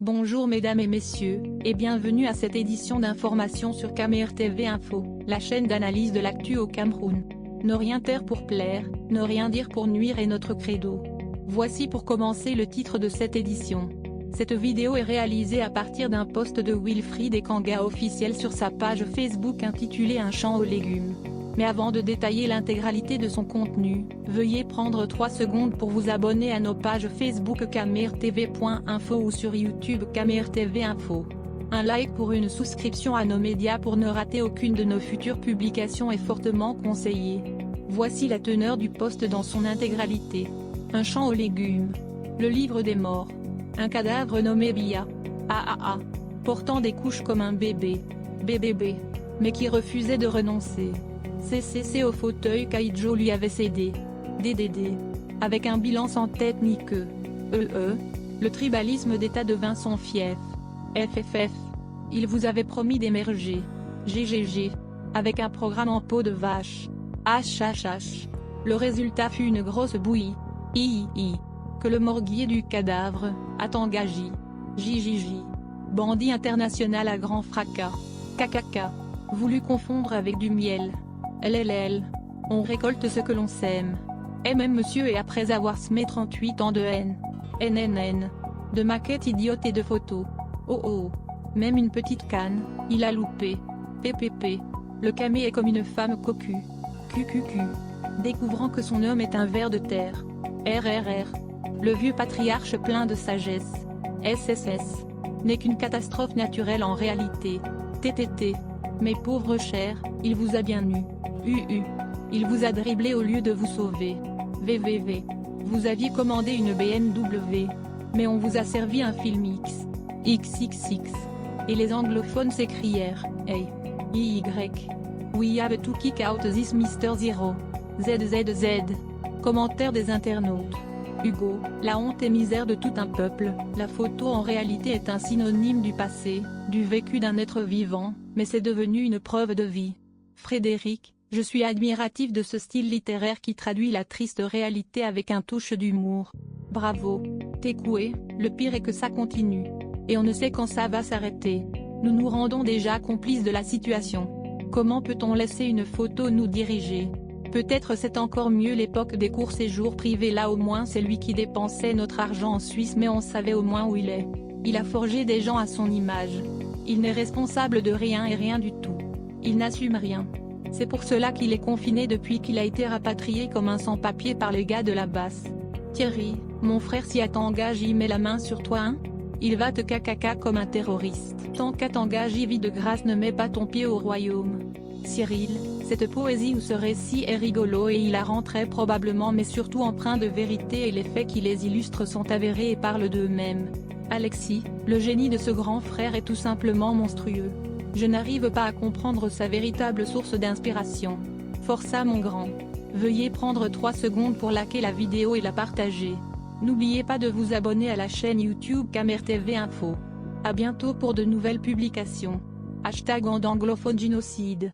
Bonjour mesdames et messieurs, et bienvenue à cette édition d'information sur Camer TV Info, la chaîne d'analyse de l'actu au Cameroun. Ne rien taire pour plaire, ne rien dire pour nuire est notre credo. Voici pour commencer le titre de cette édition. Cette vidéo est réalisée à partir d'un post de Wilfried Ekanga officiel sur sa page Facebook intitulée Un champ aux légumes. Mais avant de détailler l'intégralité de son contenu, veuillez prendre 3 secondes pour vous abonner à nos pages Facebook camertv.info ou sur YouTube Camer TV Info. Un like pour une souscription à nos médias pour ne rater aucune de nos futures publications est fortement conseillé. Voici la teneur du post dans son intégralité. Un champ aux légumes. Le livre des morts. Un cadavre nommé Bia. Portant des couches comme un bébé. BBB. Mais qui refusait de renoncer. CCC au fauteuil qu'Aïdjo lui avait cédé. DDD. Avec un bilan sans tête ni queue. Le tribalisme d'État devint son fief. FFF. Il vous avait promis d'émerger. GGG. Avec un programme en peau de vache. HHH. Le résultat fut une grosse bouillie. III. Que le morguier du cadavre, a engagé. JJJ. Bandit international à grand fracas. KKK. Voulu confondre avec du miel. LLL. On récolte ce que l'on sème. Monsieur et après avoir semé 38 ans de haine. NNN. De maquettes idiotes et de photos. Même une petite canne, il a loupé. PPP. Le camé est comme une femme cocu. QQQ. Découvrant que son homme est un ver de terre. RRR. Le vieux patriarche plein de sagesse. SSS. N'est qu'une catastrophe naturelle en réalité. TTT. Mais pauvre cher, il vous a bien eu. Il vous a dribblé au lieu de vous sauver. VVV. Vous aviez commandé une BMW. Mais on vous a servi un film X. XXX. Et les anglophones s'écrièrent, hey. YY. We have to kick out this Mr. Zero. ZZZ. Commentaire des internautes. Hugo, la honte et misère de tout un peuple, la photo en réalité est un synonyme du passé, du vécu d'un être vivant, mais c'est devenu une preuve de vie. Frédéric, je suis admiratif de ce style littéraire qui traduit la triste réalité avec un touche d'humour. Bravo. Tekoué, le pire est que ça continue. Et on ne sait quand ça va s'arrêter. Nous nous rendons déjà complices de la situation. Comment peut-on laisser une photo nous diriger ? Peut-être c'est encore mieux l'époque des courts séjours privés, là au moins c'est lui qui dépensait notre argent en Suisse mais on savait au moins où il est. Il a forgé des gens à son image. Il n'est responsable de rien et rien du tout. Il n'assume rien. C'est pour cela qu'il est confiné depuis qu'il a été rapatrié comme un sans-papier par les gars de la basse. Thierry, mon frère si t'engage il met la main sur toi hein ? Il va te cacaca comme un terroriste. Tant qu'à t'engager vie de grâce ne mets pas ton pied au royaume. Cyril, cette poésie ou ce récit est rigolo et il a rentré probablement mais surtout empreint de vérité et les faits qui les illustrent sont avérés et parlent d'eux-mêmes. Alexis, le génie de ce grand frère est tout simplement monstrueux. Je n'arrive pas à comprendre sa véritable source d'inspiration. Força mon grand. Veuillez prendre 3 secondes pour liker la vidéo et la partager. N'oubliez pas de vous abonner à la chaîne YouTube Camer TV Info. A bientôt pour de nouvelles publications. # en anglophone génocide.